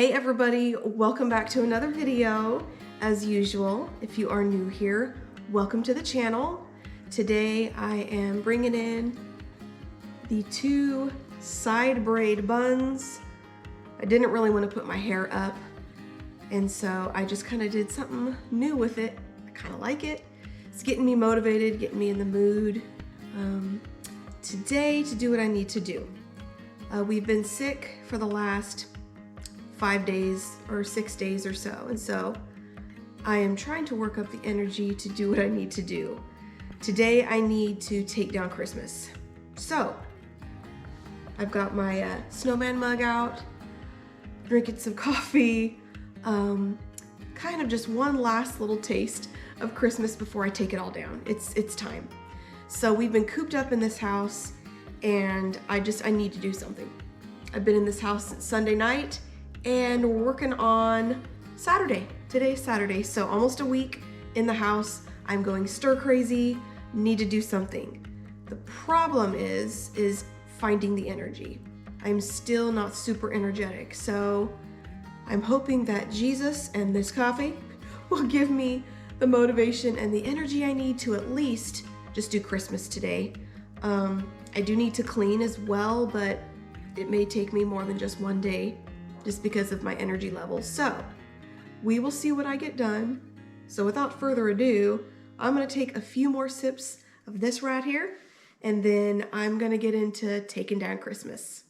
Hey everybody, welcome back to another video. As usual, if you are new here, welcome to the channel. Today I am bringing in the two side braid buns. I didn't really want to put my hair up, and so I just kind of did something new with it. I kind of like it. It's getting me motivated, getting me in the mood today to do what I need to do. We've been sick for the last 5 days or 6 days or so, and so I am trying to work up the energy to do what I need to do. Today I need to take down Christmas. So I've got my snowman mug out, drinking some coffee, kind of just one last little taste of Christmas before I take it all down. It's time. So we've been cooped up in this house, and I need to do something. I've been in this house since Sunday night, and we're working on Saturday. Today's Saturday, so almost a week in the house. I'm going stir crazy, need to do something. The problem is finding the energy. I'm still not super energetic, so I'm hoping that Jesus and this coffee will give me the motivation and the energy I need to at least just do Christmas today. I do need to clean as well, but it may take me more than just one day just because of my energy levels. So we will see what I get done. So without further ado, I'm gonna take a few more sips of this right here, and then I'm gonna get into taking down Christmas.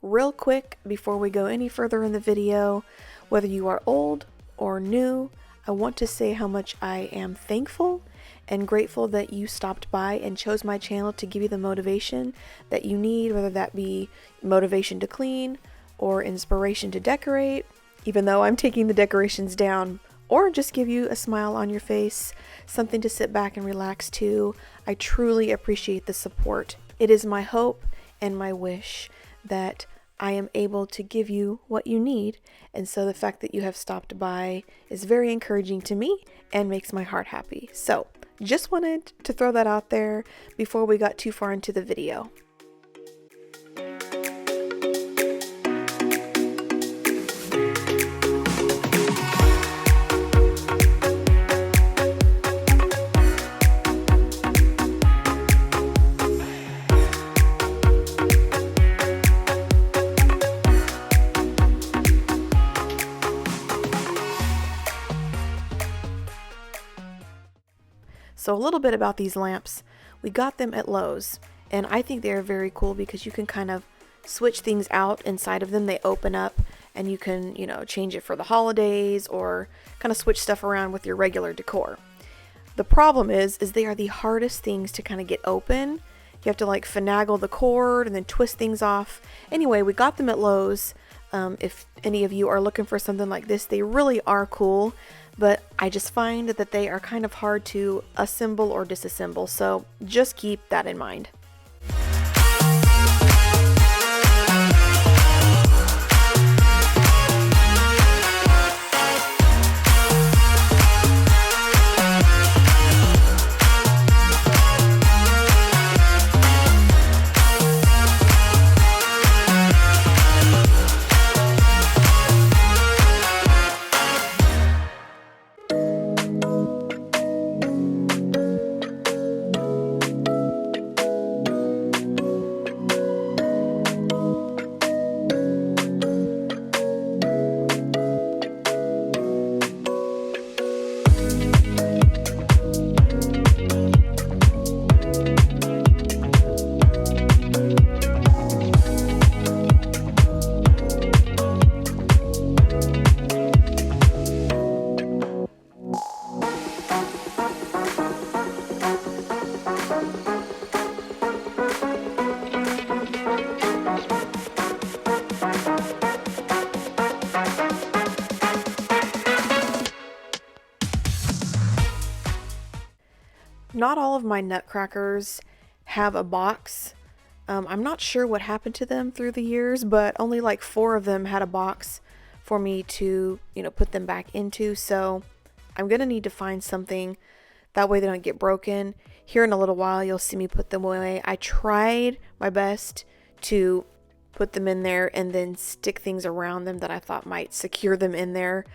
Real quick, before we go any further in the video, whether you are old or new, I want to say how much I am thankful and grateful that you stopped by and chose my channel to give you the motivation that you need, whether that be motivation to clean or inspiration to decorate, even though I'm taking the decorations down, or just give you a smile on your face, something to sit back and relax to. I truly appreciate the support. It is my hope and my wish that I am able to give you what you need, and so the fact that you have stopped by is very encouraging to me and makes my heart happy. So just wanted to throw that out there before we got too far into the video. So a little bit about these lamps. We got them at Lowe's, and I think they're very cool because you can kind of switch things out inside of them. They open up and you can, change it for the holidays or kind of switch stuff around with your regular decor. The problem is they are the hardest things to kind of get open. You have to like finagle the cord and then twist things off. Anyway, we got them at Lowe's. If any of you are looking for something like this, they really are cool. But I just find that they are kind of hard to assemble or disassemble, so just keep that in mind. not all of my nutcrackers have a box. I'm not sure what happened to them through the years, but only like 4 of them had a box for me to, put them back into. So I'm going to need to find something that way they don't get broken. Here in a little while, you'll see me put them away. I tried my best to put them in there and then stick things around them that I thought might secure them in there.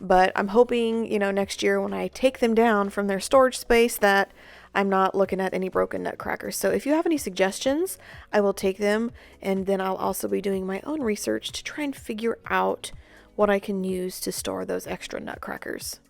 But I'm hoping, next year when I take them down from their storage space that I'm not looking at any broken nutcrackers. So if you have any suggestions, I will take them, and then I'll also be doing my own research to try and figure out what I can use to store those extra nutcrackers.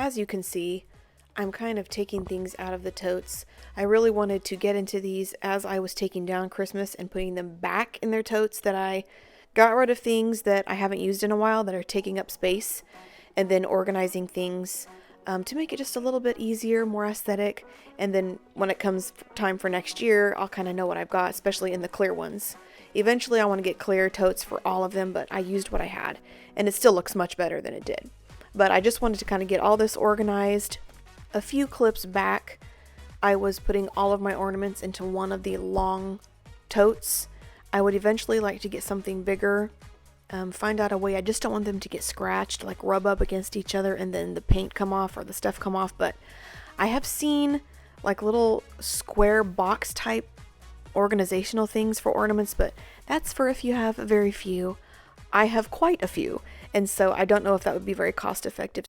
As you can see, I'm kind of taking things out of the totes. I really wanted to get into these as I was taking down Christmas and putting them back in their totes, that I got rid of things that I haven't used in a while that are taking up space, and then organizing things to make it just a little bit easier, more aesthetic. And then when it comes time for next year, I'll kind of know what I've got, especially in the clear ones. Eventually I want to get clear totes for all of them, but I used what I had, and it still looks much better than it did. But I just wanted to kind of get all this organized. A few clips back, I was putting all of my ornaments into one of the long totes. I would eventually like to get something bigger, find out a way. I just don't want them to get scratched, like rub up against each other and then the paint come off or the stuff come off. But I have seen like little square box type organizational things for ornaments, but that's for if you have very few. I have quite a few, and so I don't know if that would be very cost effective.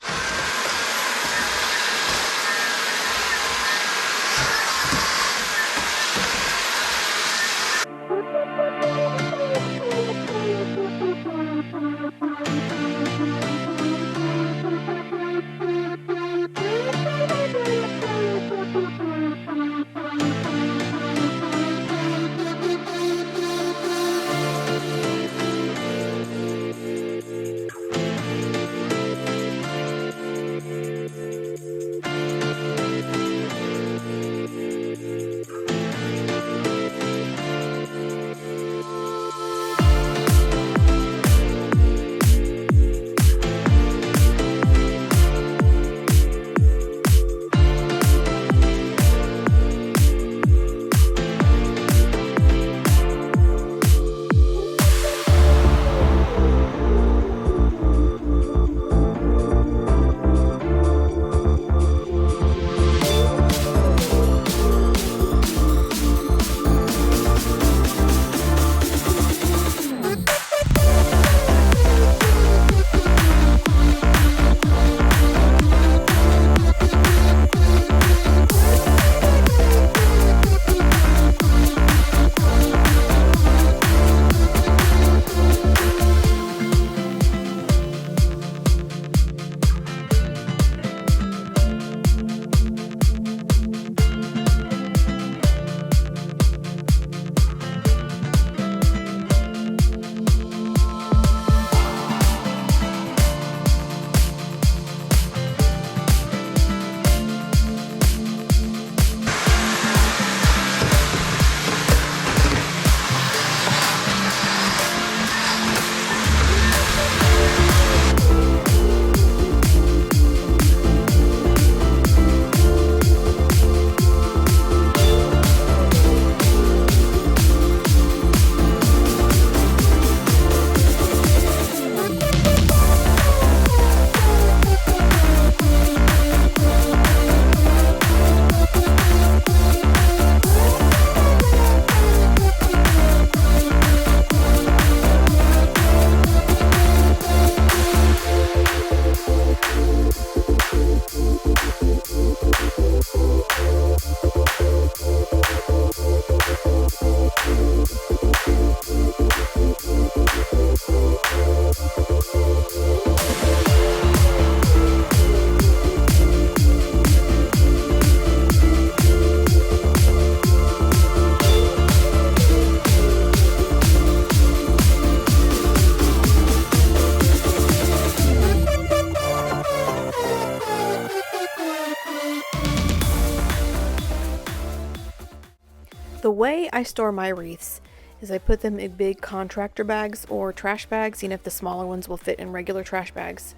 The way I store my wreaths is I put them in big contractor bags or trash bags, even if the smaller ones will fit in regular trash bags.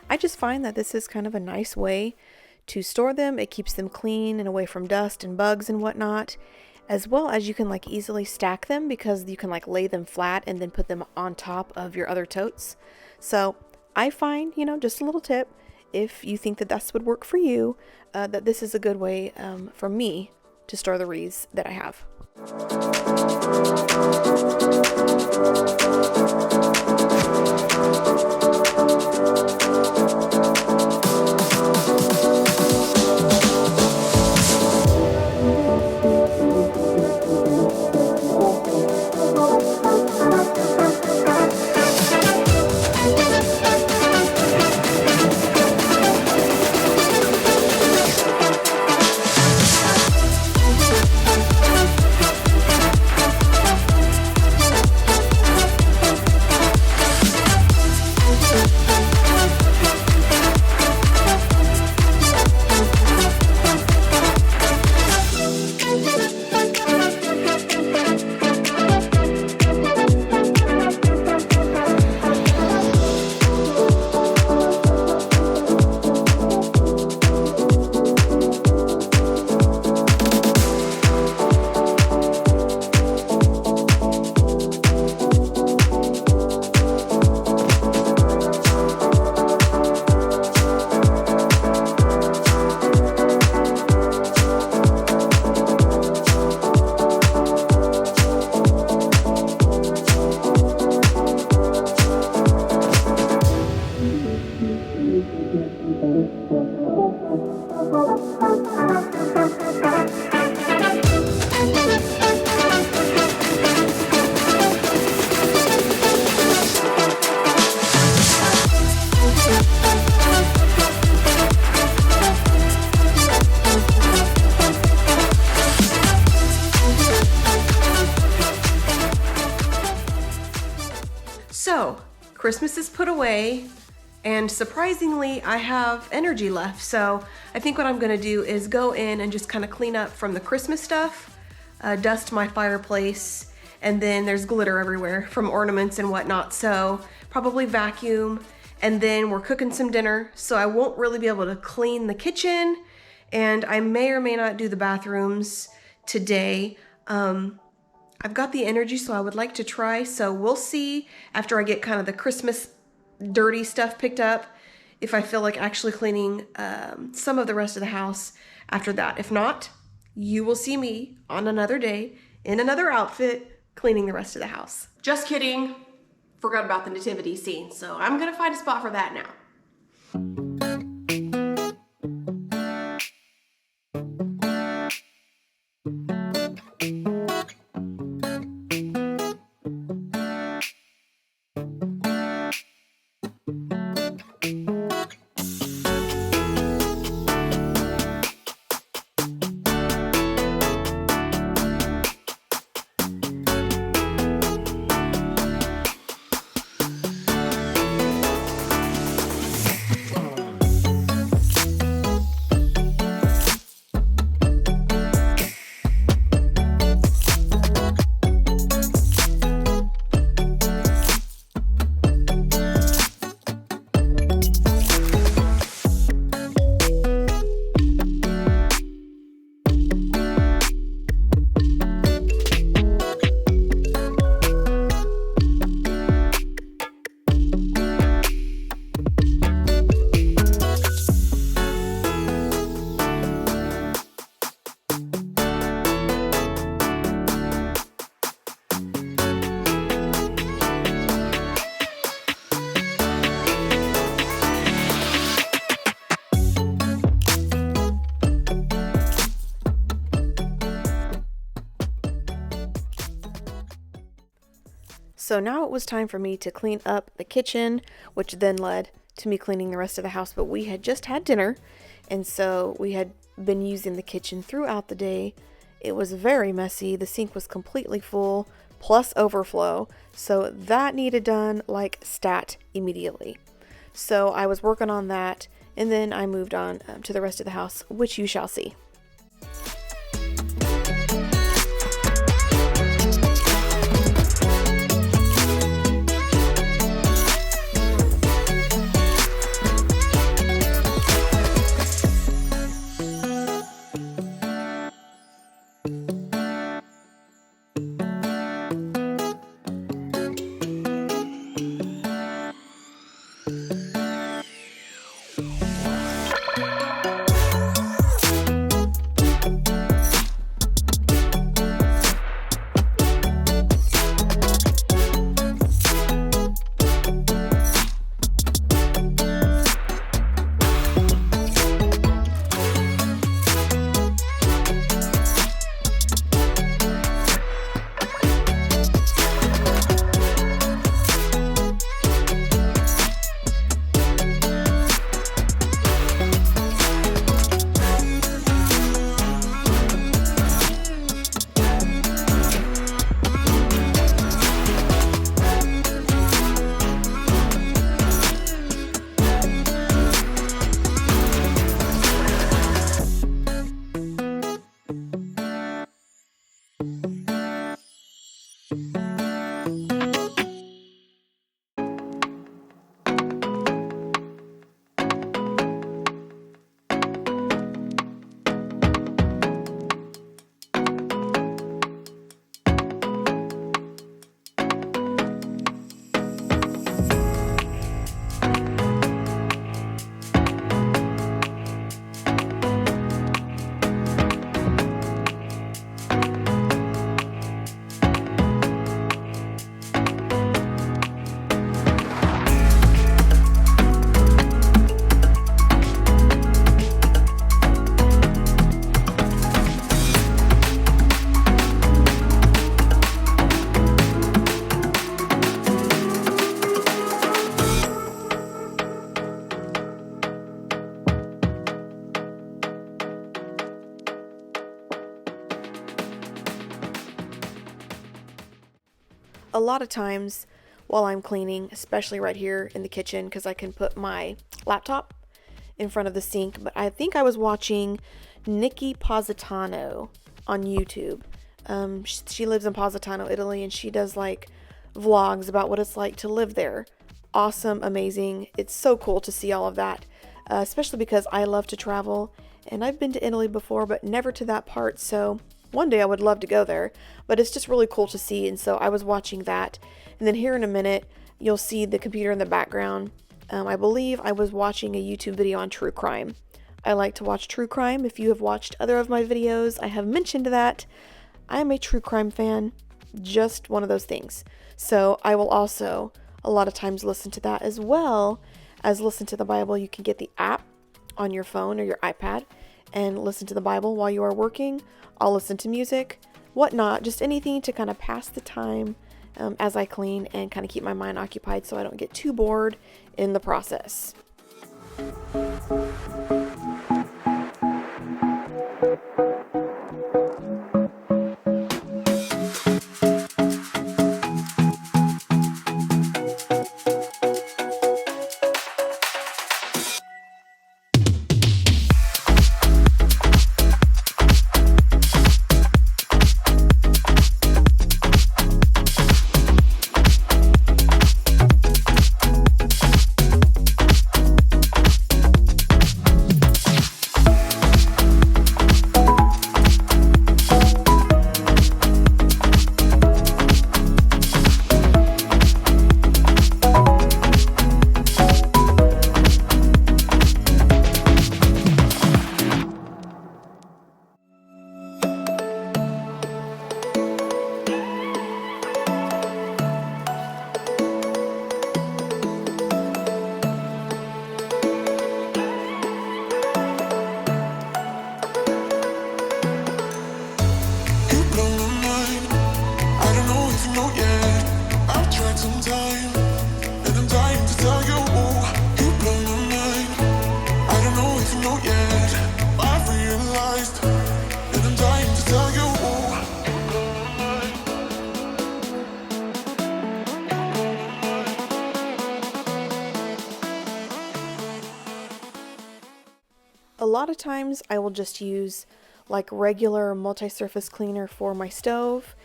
I just find that this is kind of a nice way to store them. It keeps them clean and away from dust and bugs and whatnot, as well as you can like easily stack them because you can like lay them flat and then put them on top of your other totes. So I find, just a little tip, if you think that this would work for you, that this is a good way for me to store the wreaths that I have. So, Christmas is put away, and surprisingly, I have energy left. So, I think what I'm gonna do is go in and just kind of clean up from the Christmas stuff, dust my fireplace, and then there's glitter everywhere from ornaments and whatnot. So, probably vacuum, and then we're cooking some dinner. So, I won't really be able to clean the kitchen, and I may or may not do the bathrooms today. I've got the energy, so I would like to try. So we'll see after I get kind of the Christmas dirty stuff picked up, if I feel like actually cleaning some of the rest of the house after that. If not, you will see me on another day in another outfit cleaning the rest of the house. Just kidding. Forgot about the nativity scene. So I'm gonna find a spot for that now. So now it was time for me to clean up the kitchen, which then led to me cleaning the rest of the house. But we had just had dinner, and so we had been using the kitchen throughout the day. It was very messy. The sink was completely full, plus overflow. So that needed done like stat immediately. So I was working on that, and then I moved on to the rest of the house, which you shall see. A lot of times while I'm cleaning, especially right here in the kitchen, because I can put my laptop in front of the sink, but I think I was watching Nikki Positano on YouTube. She lives in Positano, Italy, and she does like vlogs about what it's like to live there. Awesome, amazing. It's so cool to see all of that, especially because I love to travel, and I've been to Italy before, but never to that part, so one day I would love to go there, but it's just really cool to see, and so I was watching that. And then here in a minute, you'll see the computer in the background. I believe I was watching a YouTube video on true crime. I like to watch true crime. If you have watched other of my videos, I have mentioned that. I am a true crime fan, just one of those things. So I will also a lot of times listen to that as well as listen to the Bible. You can get the app on your phone or your iPad and listen to the Bible while you are working. I'll listen to music, whatnot, just anything to kind of pass the time as I clean and kind of keep my mind occupied so I don't get too bored in the process. A lot of times I will just use like regular multi-surface cleaner for my stove,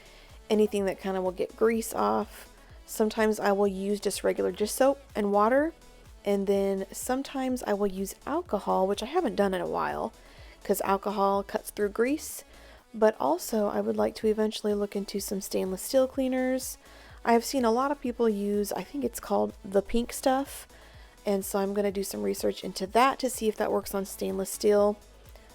anything that kind of will get grease off. Sometimes I will use just regular dish soap and water, and then sometimes I will use alcohol, which I haven't done in a while because alcohol cuts through grease. But also I would like to eventually look into some stainless steel cleaners. I have seen a lot of people use, I think it's called the pink stuff, and so I'm going to do some research into that to see if that works on stainless steel.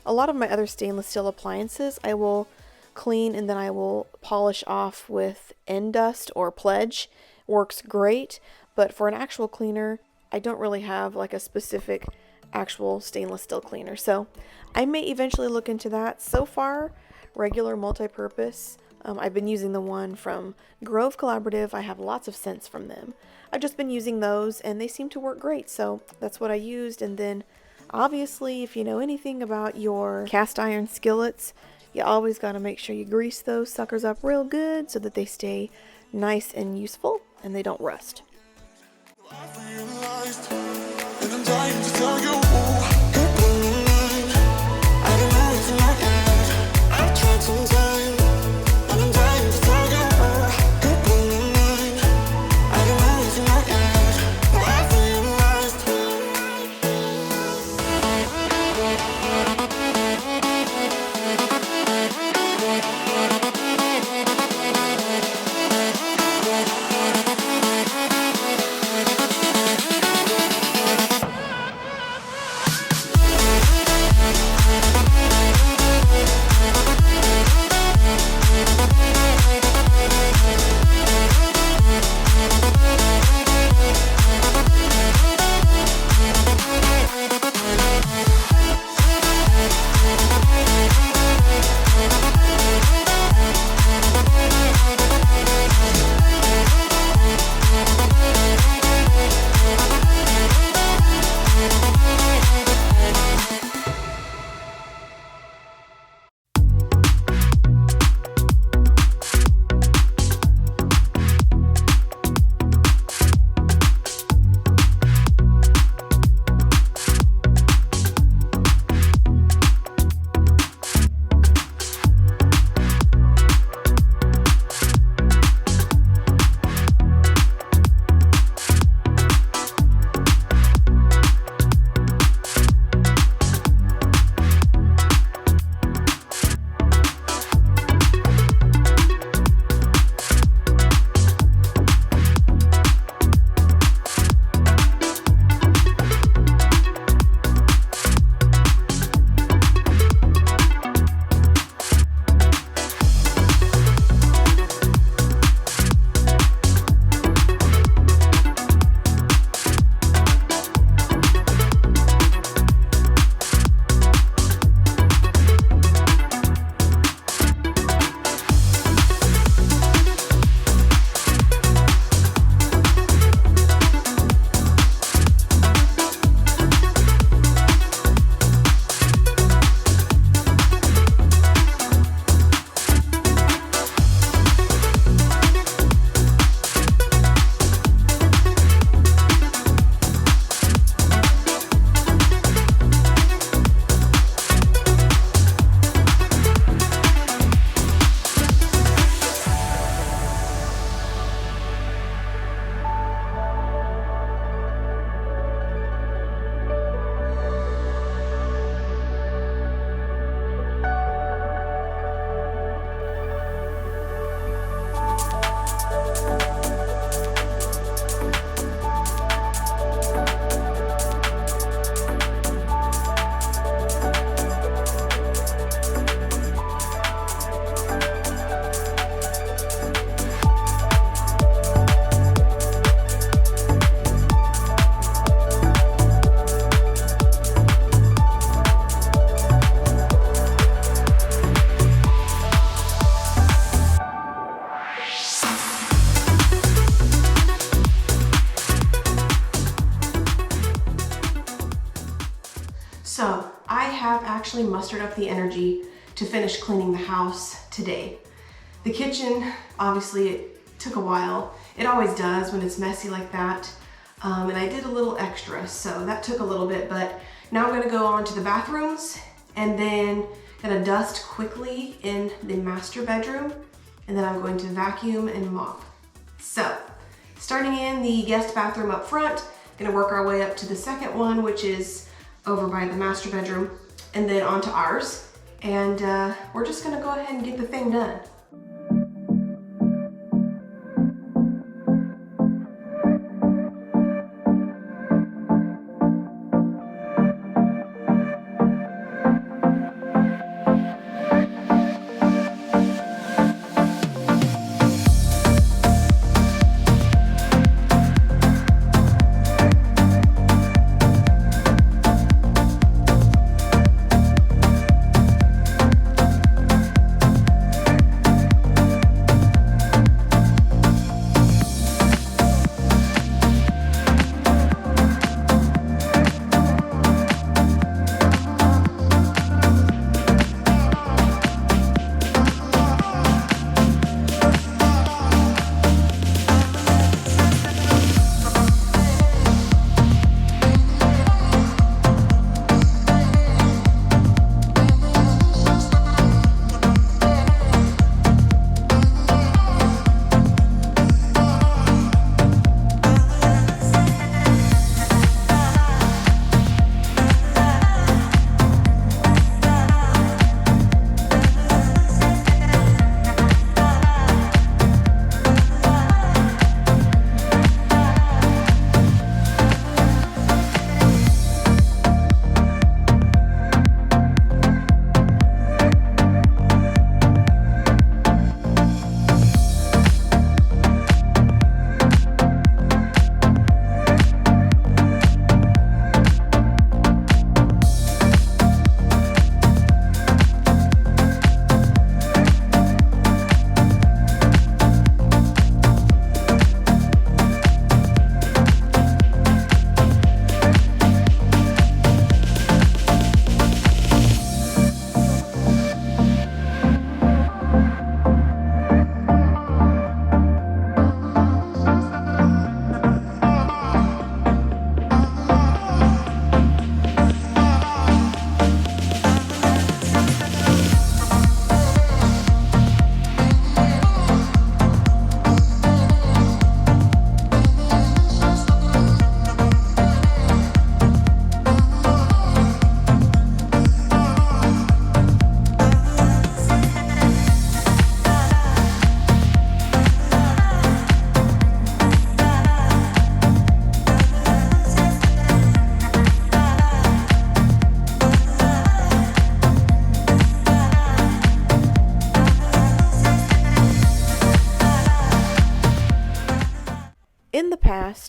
A lot of my other stainless steel appliances I will clean and then I will polish off with N-Dust or Pledge. Works great, but for an actual cleaner, I don't really have like a specific actual stainless steel cleaner. So I may eventually look into that. So far, regular multi-purpose. I've been using the one from Grovecollaborative. I have lots of scents from them. I've just been using those and they seem to work great. So that's what I used. And then obviously, if you know anything about your cast iron skillets, you always got to make sure you grease those suckers up real good so that they stay nice and useful and they don't rust. have actually mustered up the energy to finish cleaning the house today. The kitchen, obviously it took a while. It always does when it's messy like that. And I did a little extra, so that took a little bit, but now I'm gonna go on to the bathrooms and then gonna dust quickly in the master bedroom, and then I'm going to vacuum and mop. So, starting in the guest bathroom up front, gonna work our way up to the second one, which is over by the master bedroom, and then onto ours. And we're just gonna go ahead and get the thing done.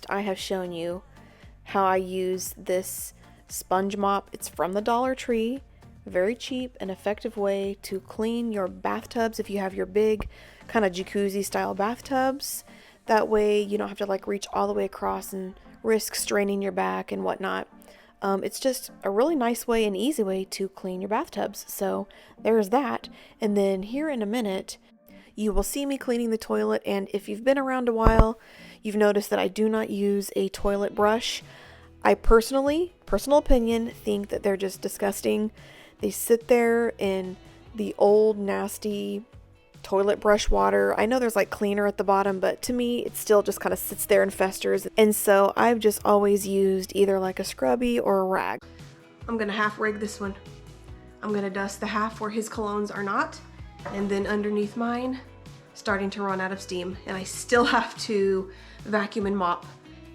I have shown you how I use this sponge mop. It's from the Dollar Tree. Very cheap and effective way to clean your bathtubs if you have your big kind of jacuzzi style bathtubs. That way you don't have to like reach all the way across and risk straining your back and whatnot. It's just a really nice way and easy way to clean your bathtubs. So there's that. And then here in a minute, you will see me cleaning the toilet. And if you've been around a while, you've noticed that I do not use a toilet brush. I personal opinion, think that they're just disgusting. They sit there in the old nasty toilet brush water. I know there's like cleaner at the bottom, but to me it still just kind of sits there and festers. And so I've just always used either like a scrubby or a rag. I'm gonna half rig this one. I'm gonna dust the half where his colognes are not, and then underneath mine, starting to run out of steam, and I still have to vacuum and mop.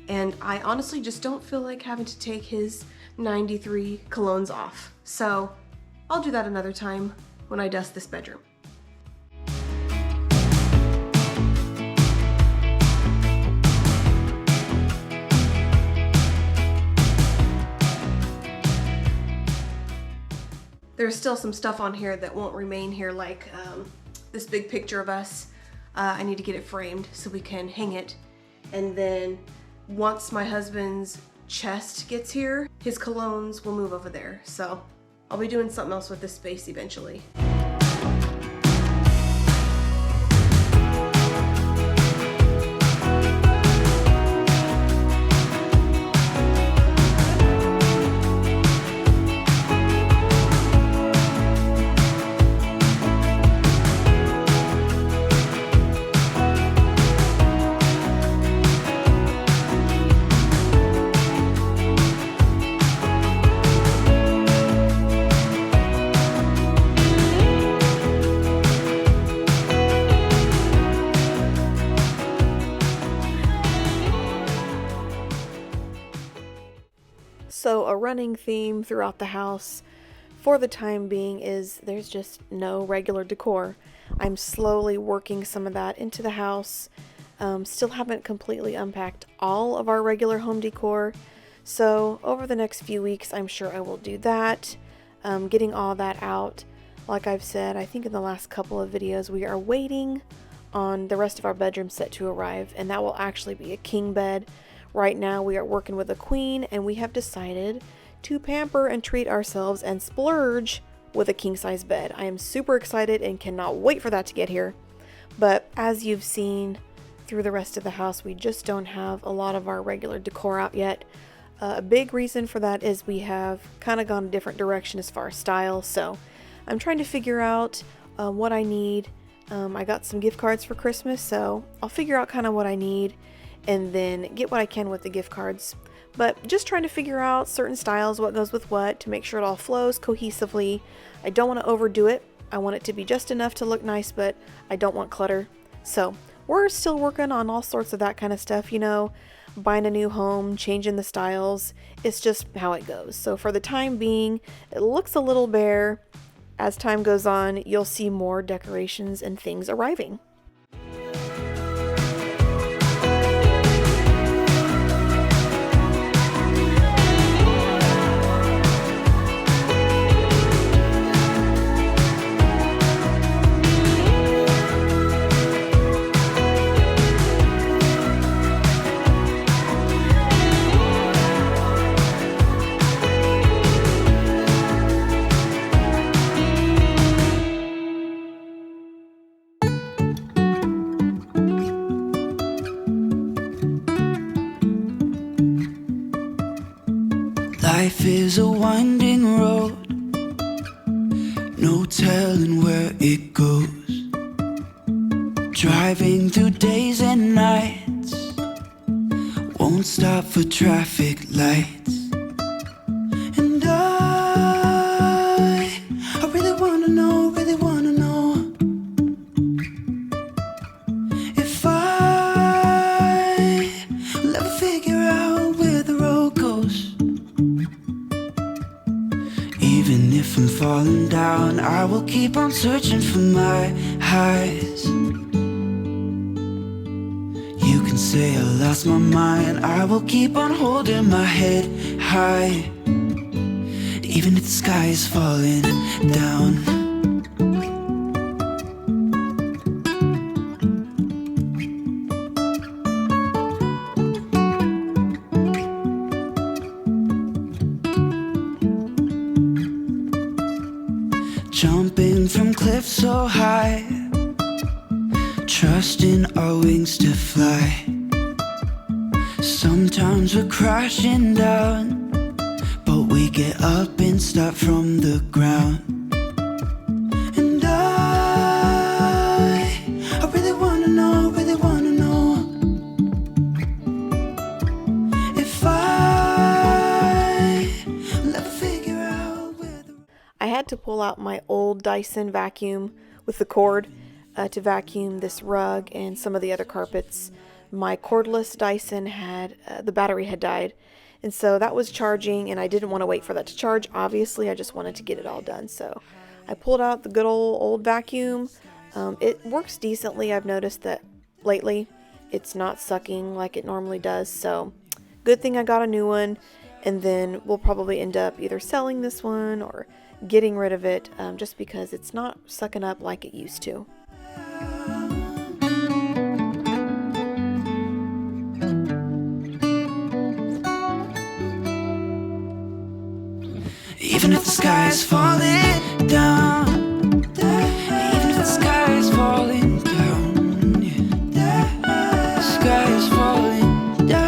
And I honestly just don't feel like having to take his 93 colognes off. So I'll do that another time when I dust this bedroom. There's still some stuff on here that won't remain here, like this big picture of us. I need to get it framed so we can hang it. And then once my husband's chest gets here, his colognes will move over there. So I'll be doing something else with this space eventually. So a running theme throughout the house for the time being is there's just no regular decor. I'm slowly working some of that into the house. Still haven't completely unpacked all of our regular home decor. So over the next few weeks, I'm sure I will do that. Getting all that out. Like I've said, I think in the last couple of videos, we are waiting on the rest of our bedroom set to arrive, and that will actually be a king bed. Right now we are working with a queen, and we have decided to pamper and treat ourselves and splurge with a king-size bed. I am super excited and cannot wait for that to get here. But as you've seen through the rest of the house, we just don't have a lot of our regular decor out yet. A big reason for that is we have kind of gone a different direction as far as style, so I'm trying to figure out what I need. I got some gift cards for Christmas, so I'll figure out kind of what I need and then get what I can with the gift cards. But just trying to figure out certain styles, what goes with what, to make sure it all flows cohesively. I don't want to overdo it. I want it to be just enough to look nice, but I don't want clutter. So we're still working on all sorts of that kind of stuff, you know, buying a new home, changing the styles. It's just how it goes. So for the time being, it looks a little bare. As time goes on, you'll see more decorations and things arriving. Life is a winding road, no telling where it goes. Driving through days and nights, won't stop for traffic lights. And I really wanna know if I will ever figure out where the road goes. Even if I'm falling down, I will keep on searching for my highs. You can say I lost my mind, I will keep on holding my head high. Even if the sky is falling down. Jumping from cliffs so high, trusting our wings to fly. Sometimes we're crashing down, but we get up and start from the ground. And I really wanna know if I will ever figure out where the... I had to pull out my old Dyson vacuum with the cord to vacuum this rug and some of the other carpets. My cordless Dyson had, the battery had died, and so that was charging, and I didn't want to wait for that to charge. Obviously, I just wanted to get it all done, so I pulled out the good old vacuum. It works decently. I've noticed that lately it's not sucking like it normally does, so good thing I got a new one, and then we'll probably end up either selling this one or getting rid of it, just because it's not sucking up like it used to. Even even if the sky is falling down. Even if the sky is falling down, yeah. The sky is falling down.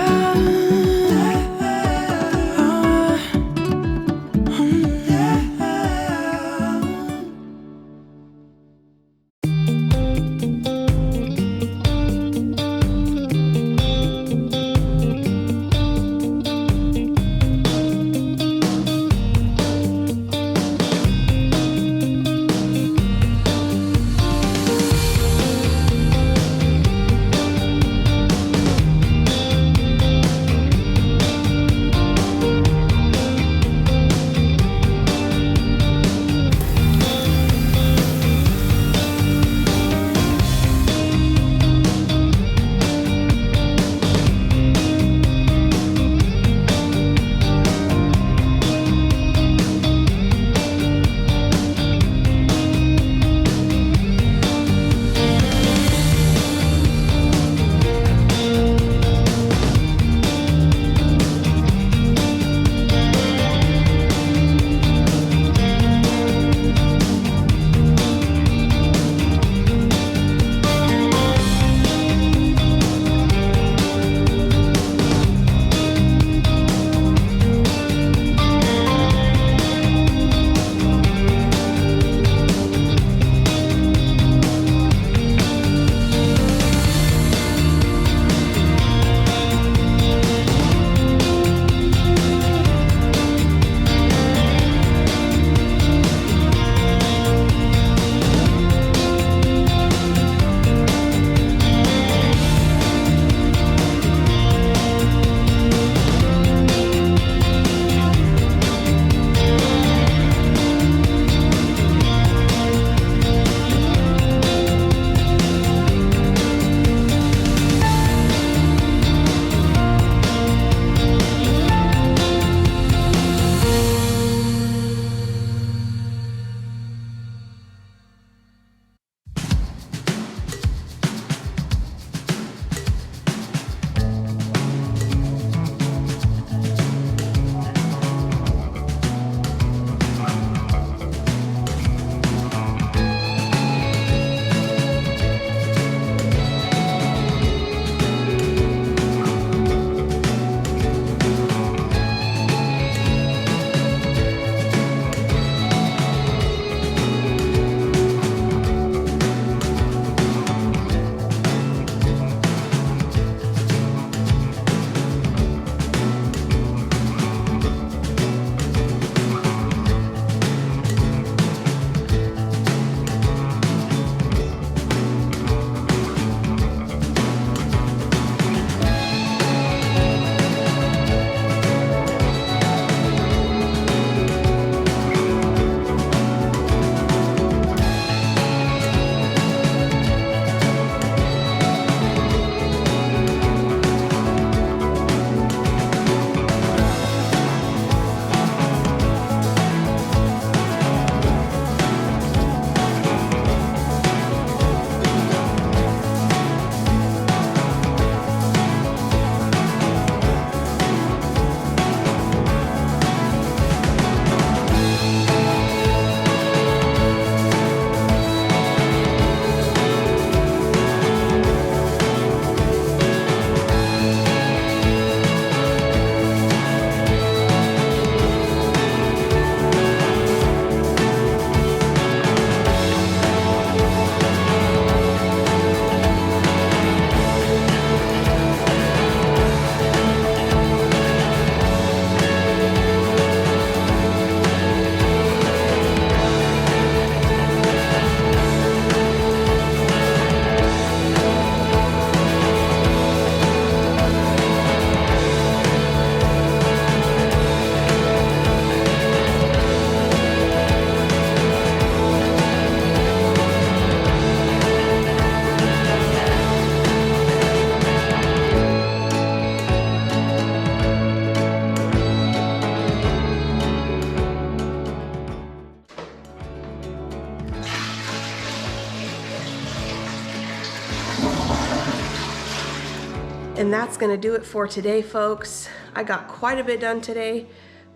And that's gonna do it for today, folks. I got quite a bit done today,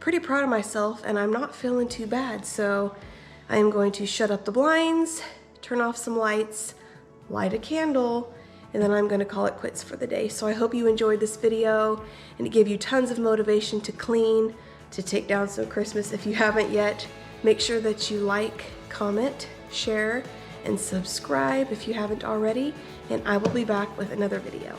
pretty proud of myself and I'm not feeling too bad. So I am going to shut up the blinds, turn off some lights, light a candle, and then I'm gonna call it quits for the day. So I hope you enjoyed this video and it gave you tons of motivation to clean, to take down some Christmas. If you haven't yet, make sure that you like, comment, share, and subscribe if you haven't already, and I will be back with another video.